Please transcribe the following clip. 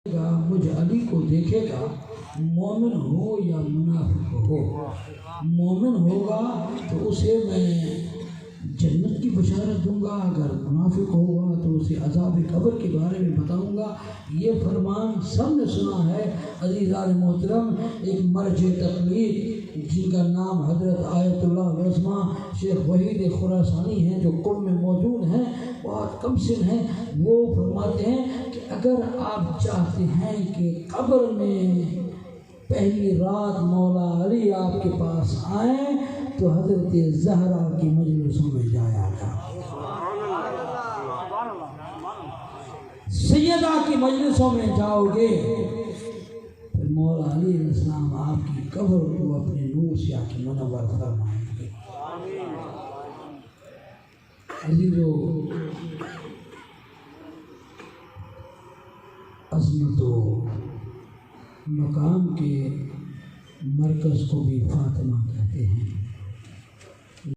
مجھ علی کو دیکھے گا، مومن ہو یا منافق ہو، مومن ہوگا تو اسے میں جنت کی بشارت دوں گا، اگر منافق ہوگا تو اسے عذاب قبر کے بارے میں بتاؤں گا۔ یہ فرمان سب نے سنا ہے۔ عزیزان محترم، ایک مرجع تقلید جن کا نام حضرت آیت اللہ العظمیٰ شیخ وحید خراسانی ہیں، جو قم میں موجود ہیں، بہت کم سن ہیں، وہ فرماتے ہیں کہ اگر آپ چاہتے ہیں کہ قبر میں پہلی رات مولا علی آپ کے پاس آئیں تو حضرت زہرا کی مجلسوں میں جایا گا، سیدہ کی مجلسوں میں جاؤ گے، پھر مولا علی علیہ السلام آپ کی قبر کو اپنے نور سے آ کے منور فرمائیں گے۔ عزیزو، عظمت و مقام کے مرکز کو بھی فاطمہ کہتے ہیں۔